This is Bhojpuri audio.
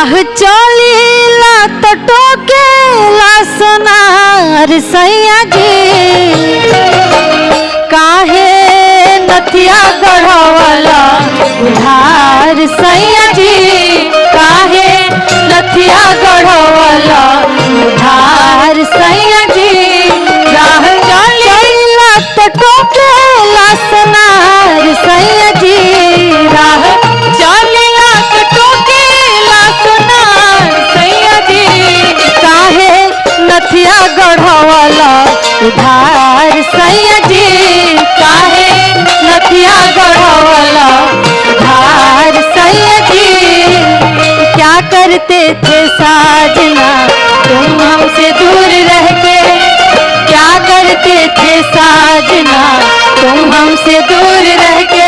राह चलीला तो टोकेला सोनार सैया जी, काहे नथिया गढ़वाला उधार सैया जी, काहे नथिया गढ़वाला उधार सैया जी। राह चलीला तो टोकेला सोनार सैया जी, राह चलीला तो टोकेला सोनार सैया जी, काहे नथिया गढ़वाला उधार सैया जी, काहे नथिया गढ़वाला उधार सैया जी। क्या करते थे साजना तुम हमसे दूर रह के, क्या करते थे साजना तुम हमसे दूर रह के,